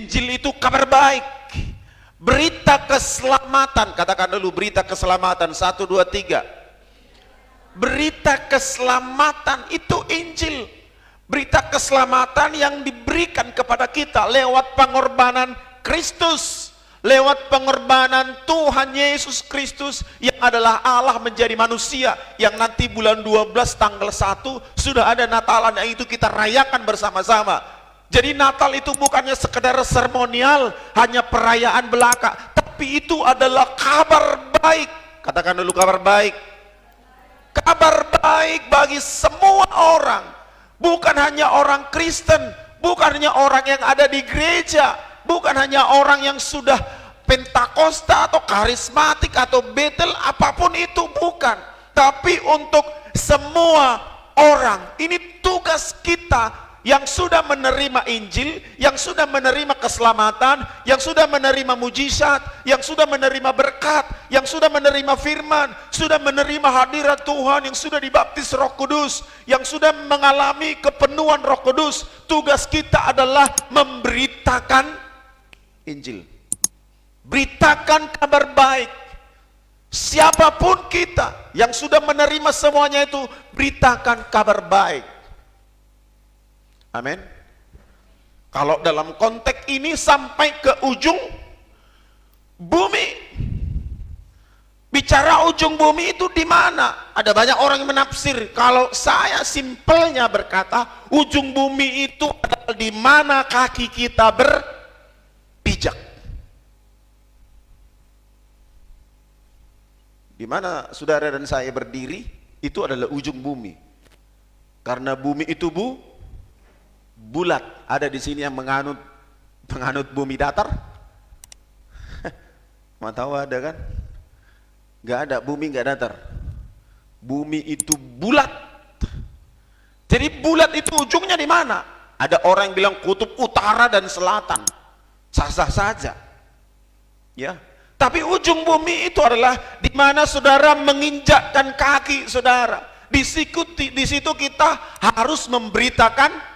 Injil itu kabar baik, berita keselamatan. Katakan dulu, berita keselamatan. 1, 2, 3. Berita keselamatan itu Injil. Berita keselamatan yang diberikan kepada kita lewat pengorbanan Kristus, lewat pengorbanan Tuhan Yesus Kristus yang adalah Allah menjadi manusia, yang nanti bulan 12 tanggal 1 sudah ada Natalan, yang itu kita rayakan bersama-sama. Jadi Natal itu bukannya sekedar seremonial, hanya perayaan belaka, tapi itu adalah kabar baik. Katakan dulu, kabar baik. Kabar baik bagi semua orang, bukan hanya orang Kristen, bukan hanya orang yang ada di gereja, bukan hanya orang yang sudah Pentakosta atau karismatik atau Betel, apapun itu, bukan. Tapi untuk semua orang. Ini tugas kita yang sudah menerima Injil, yang sudah menerima keselamatan, yang sudah menerima mujizat, yang sudah menerima berkat, yang sudah menerima firman, sudah menerima hadirat Tuhan, yang sudah dibaptis Roh Kudus, yang sudah mengalami kepenuhan Roh Kudus. Tugas kita adalah memberitakan Injil, beritakan kabar baik. Siapapun kita yang sudah menerima semuanya itu, beritakan kabar baik. Amin. Kalau dalam konteks ini sampai ke ujung bumi. Bicara ujung bumi itu di mana? Ada banyak orang yang menafsir. Kalau saya simpelnya berkata, ujung bumi itu adalah di mana kaki kita berpijak. Di mana saudara dan saya berdiri, itu adalah ujung bumi. Karena bumi itu bulat. Ada di sini yang menganut bumi datar? Mau tahu ada kan? Gak ada, bumi gak datar. Bumi itu bulat. Jadi bulat itu ujungnya di mana? Ada orang yang bilang kutub utara dan selatan. Sah-sah saja. Ya. Tapi ujung bumi itu adalah di mana saudara menginjakkan kaki saudara. Di situ kita harus memberitakan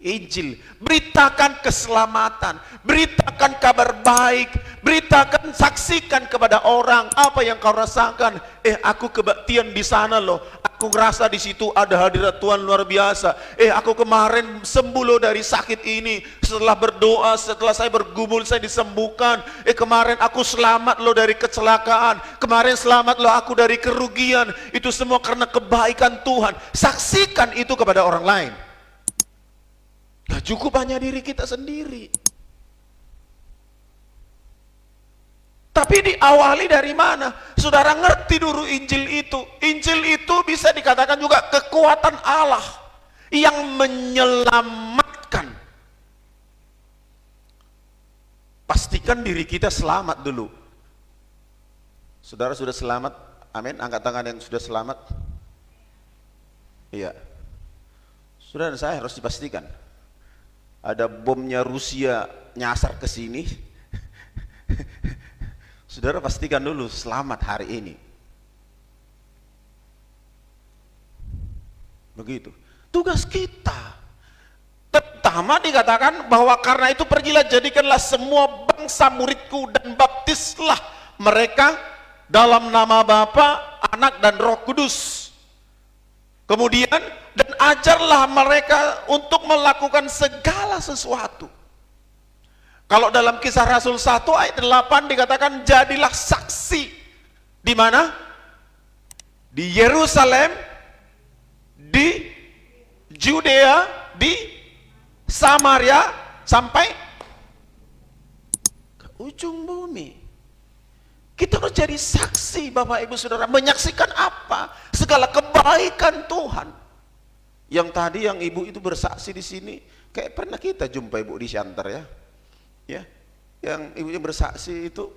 Injil, beritakan keselamatan, beritakan kabar baik, beritakan, saksikan kepada orang apa yang kau rasakan. Aku kebaktian di sana loh, aku ngerasa di situ ada hadirat Tuhan luar biasa. Aku kemarin sembuh loh dari sakit ini, setelah berdoa, setelah saya bergumul saya disembuhkan. Kemarin aku selamat loh dari kecelakaan, kemarin selamat loh aku dari kerugian. Itu semua karena kebaikan Tuhan. Saksikan itu kepada orang lain. Nah, cukup hanya diri kita sendiri. Tapi diawali dari mana? Saudara ngerti dulu Injil itu. Injil itu bisa dikatakan juga kekuatan Allah yang menyelamatkan. Pastikan diri kita selamat dulu. Saudara sudah selamat? Amin. Angkat tangan yang sudah selamat. Iya. Saudara dan saya harus dipastikan. Ada bomnya Rusia nyasar ke sini. Saudara pastikan dulu selamat hari ini. Begitu. Tugas kita. Pertama dikatakan bahwa karena itu pergilah jadikanlah semua bangsa muridku dan baptislah mereka dalam nama Bapa, Anak dan Roh Kudus. Kemudian dan ajarlah mereka untuk melakukan segala sesuatu. Kalau dalam Kisah Rasul 1 ayat 8 dikatakan jadilah saksi. Di mana? Di Yerusalem, di Judea, di Samaria, sampai ke ujung bumi. Kita harus jadi saksi, Bapak Ibu Saudara. Menyaksikan apa? Segala kebaikan Tuhan. Yang tadi yang ibu itu bersaksi di sini, kayak pernah kita jumpa Ibu di Shantar ya. Ya, yang ibunya bersaksi itu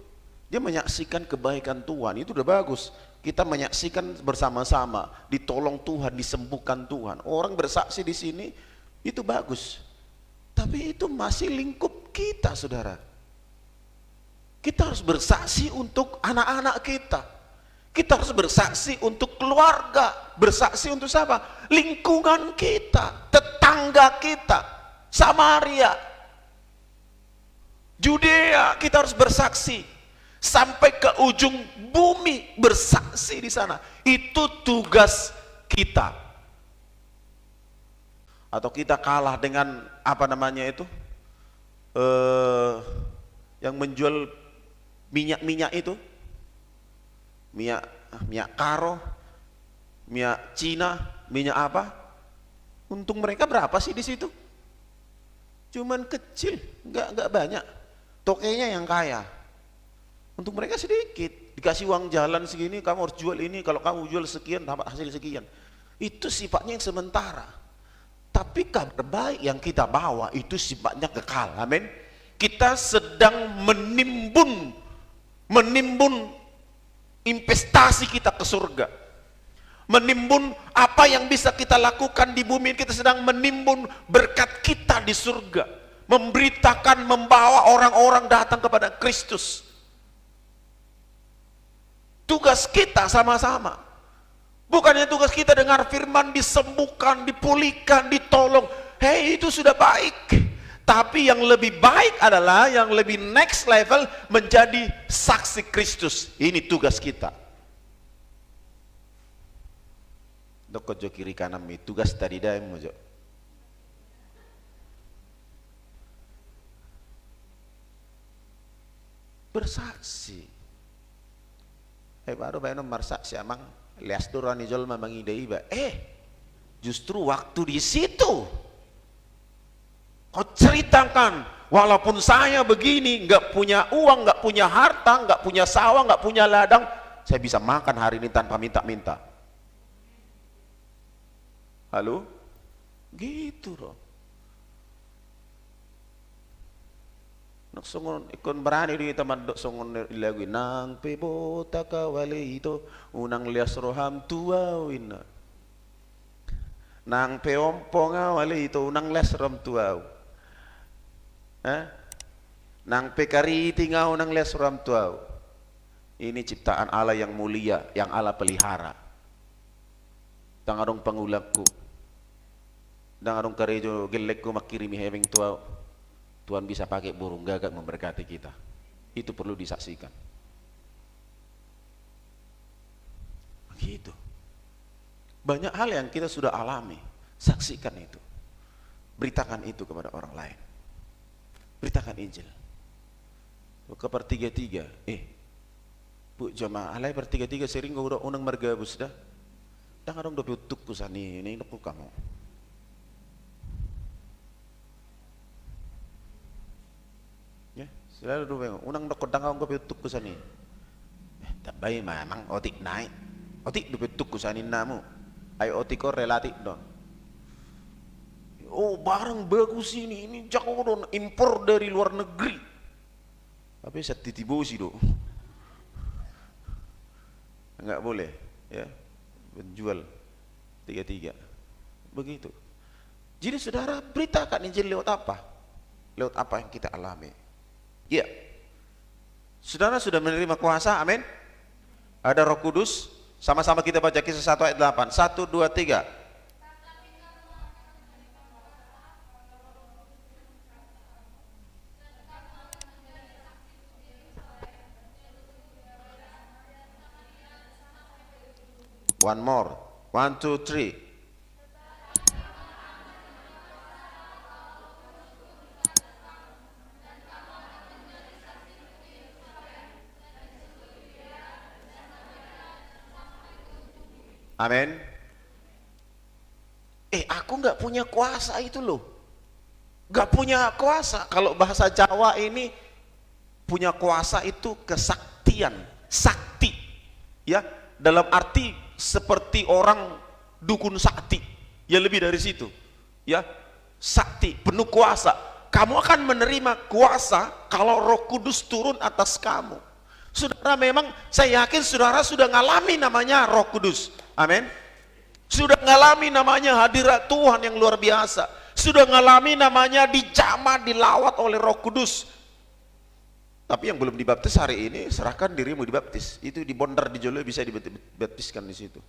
dia menyaksikan kebaikan Tuhan. Itu udah bagus. Kita menyaksikan bersama-sama, ditolong Tuhan, disembuhkan Tuhan. Orang bersaksi di sini itu bagus. Tapi itu masih lingkup kita, Saudara. Kita harus bersaksi untuk anak-anak kita. Kita harus bersaksi untuk keluarga. Bersaksi untuk siapa? Lingkungan kita, tetangga kita, Samaria. Judea kita harus bersaksi, sampai ke ujung bumi bersaksi di sana. Itu tugas kita. Atau kita kalah dengan apa namanya itu, yang menjual minyak itu, minyak karo, minyak Cina, minyak apa? Untung mereka berapa sih di situ? Cuman kecil, nggak banyak. Tokenya yang kaya. Untuk mereka sedikit, dikasih uang jalan segini, kamu harus jual ini, kalau kamu jual sekian dapat hasil sekian. Itu sifatnya yang sementara. Tapi kabar baik yang kita bawa itu sifatnya kekal. Amin. Kita sedang menimbun investasi kita ke surga. Menimbun apa yang bisa kita lakukan di bumi. Kita sedang menimbun berkat kita di surga, memberitakan, membawa orang-orang datang kepada Kristus. Tugas kita sama-sama. Bukannya tugas kita dengar firman, disembuhkan, dipulihkan, ditolong. Hei, itu sudah baik. Tapi yang lebih baik adalah, yang lebih next level, menjadi saksi Kristus. Ini tugas kita. Dokojo kiri kanan mi tugas tadi dah mojo. Bersaksi. Baru bayi nomor saksi amang lias durani jol mamang ide iba. Justru waktu di situ kau ceritakan, walaupun saya begini, nggak punya uang, nggak punya harta, nggak punya sawah, nggak punya ladang, saya bisa makan hari ini tanpa minta-minta. Halo? Gitu loh. Nak songon ikon berani di teman dok songon lagu nang pebota kawali itu unang lias roham tua wina. Nang peompong awali itu unang les rom tua. Nang pekari tingau nang les rom tua. Ini ciptaan Allah yang mulia, yang Allah pelihara. Tangarong pangulakku, tangarong karejo gelekku makirimi hemeng tua. Tuhan bisa pakai burung gagak memberkati kita. Itu perlu disaksikan. Begitu. Banyak hal yang kita sudah alami. Saksikan itu. Beritakan itu kepada orang lain. Beritakan Injil. Ke pertiga-tiga. Bu jamaah alai pertiga-tiga sering udah unang margabus dah. Tangarong do piutuk kusani ini naku kamu. Selalu dulu unang dokodang kau piutuk kusani. Tak baik memang otik naik. Otik do piutuk kusani namu. Ayo otik kau relatif don. Oh barang bagus ini jangan don impor dari luar negeri. Tapi saya titibosi do. Enggak boleh ya. Menjual tiga-tiga begitu. Jadi saudara, beritakan Injil lewat apa? Lewat apa yang kita alami. Ya, saudara sudah menerima kuasa, amin. Ada Roh Kudus. Sama-sama kita baca Kisah 1 ayat 8. 1, 2, 3. One more. 1, 2, 3. Amin. Aku nggak punya kuasa itu loh. Nggak punya kuasa. Kalau bahasa Jawa ini punya kuasa itu kesaktian, sakti. Ya, dalam arti seperti orang dukun sakti. Ya lebih dari situ. Ya, sakti, penuh kuasa. Kamu akan menerima kuasa kalau Roh Kudus turun atas kamu. Saudara, memang saya yakin saudara sudah ngalami namanya Roh Kudus. Amin. Sudah ngalami namanya hadirat Tuhan yang luar biasa. Sudah ngalami namanya dijamah, dilawat oleh Roh Kudus. Tapi yang belum dibaptis hari ini, serahkan dirimu dibaptis. Itu dibondar di jolo bisa dibaptiskan di situ.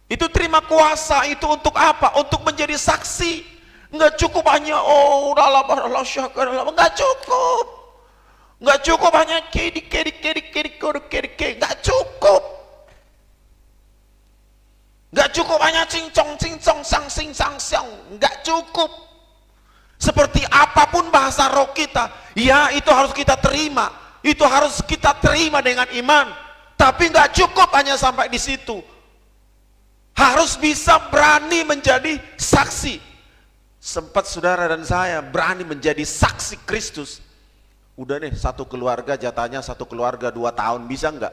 Itu terima kuasa itu untuk apa? Untuk menjadi saksi. Nggak cukup hanya oh dalam syakar, nggak cukup. Nggak cukup hanya kedik, nggak cukup. Nggak cukup hanya cincong, sang, nggak cukup. Seperti apapun bahasa roh kita, ya itu harus kita terima. Itu harus kita terima dengan iman. Tapi nggak cukup hanya sampai di situ. Harus bisa berani menjadi saksi. Sempat saudara dan saya berani menjadi saksi Kristus. Udah nih, satu keluarga jatahnya satu keluarga 2 tahun, bisa nggak?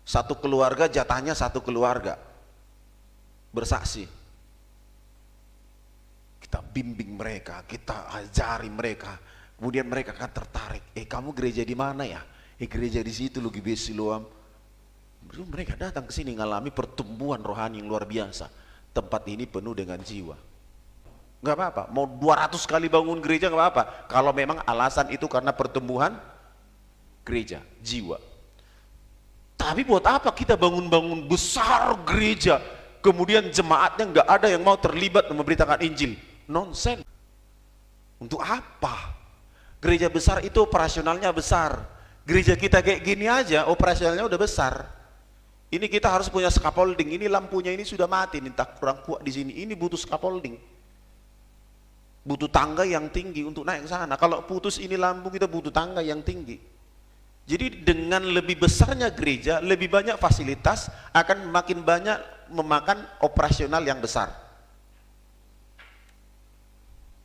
Satu keluarga jatahnya satu keluarga bersaksi. Kita bimbing mereka, kita ajari mereka, kemudian mereka akan tertarik. Kamu gereja di mana ya? Gereja di situ lu GBC Siloam. Mereka datang ke sini ngalami pertumbuhan rohani yang luar biasa. Tempat ini penuh dengan jiwa. Nggak apa-apa, mau 200 kali bangun gereja nggak apa-apa. Kalau memang alasan itu karena pertumbuhan gereja, jiwa. Tapi buat apa kita bangun-bangun besar gereja, kemudian jemaatnya nggak ada yang mau terlibat memberitakan Injil? Nonsen. Untuk apa? Gereja besar itu operasionalnya besar. Gereja kita kayak gini aja operasionalnya udah besar. Ini kita harus punya scaffolding. Ini lampunya ini sudah mati, entah kurang kuat di sini. Ini butuh scaffolding. Butuh tangga yang tinggi untuk naik ke sana. Kalau putus ini lampu, kita butuh tangga yang tinggi. Jadi dengan lebih besarnya gereja, lebih banyak fasilitas, akan makin banyak memakan operasional yang besar.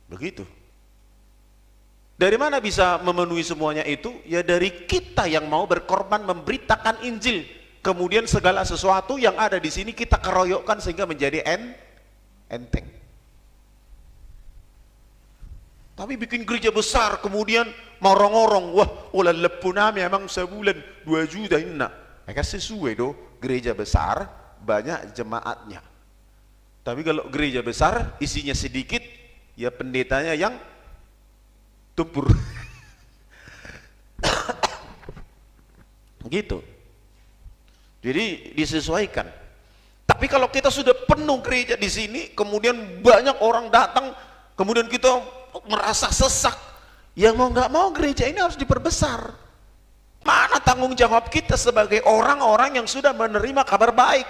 Begitu. Dari mana bisa memenuhi semuanya itu? Ya dari kita yang mau berkorban memberitakan Injil. Kemudian segala sesuatu yang ada di sini kita keroyokkan sehingga menjadi enteng. Tapi bikin gereja besar, kemudian morong-orong, wah, olah lepunami emang sebulan 2 juta ini nak. Mereka sesuai do, gereja besar, banyak jemaatnya. Tapi kalau gereja besar, isinya sedikit, ya pendetanya yang tumpur. Gitu. Jadi disesuaikan. Tapi kalau kita sudah penuh gereja di sini, kemudian banyak orang datang, kemudian kita merasa sesak, ya mau nggak mau gereja ini harus diperbesar. Mana tanggung jawab kita sebagai orang-orang yang sudah menerima kabar baik?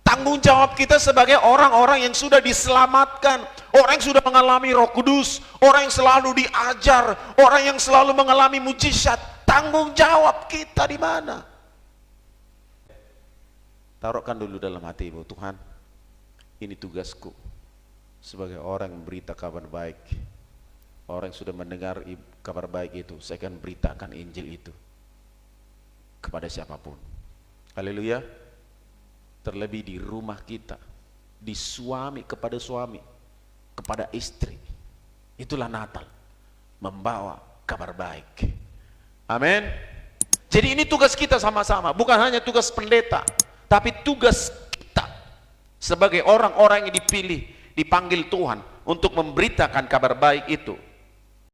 Tanggung jawab kita sebagai orang-orang yang sudah diselamatkan, orang yang sudah mengalami Roh Kudus, orang yang selalu diajar, orang yang selalu mengalami mujizat. Tanggung jawab kita di mana? Taruhkan dulu dalam hatimu, Tuhan, ini tugasku sebagai orang yang berita kabar baik. Orang yang sudah mendengar kabar baik itu, saya akan beritakan Injil itu kepada siapapun. Haleluya. Terlebih di rumah kita, di suami kepada suami, kepada istri. Itulah Natal, membawa kabar baik. Amin. Jadi ini tugas kita sama-sama, bukan hanya tugas pendeta, tapi tugas kita sebagai orang-orang yang dipilih, dipanggil Tuhan untuk memberitakan kabar baik itu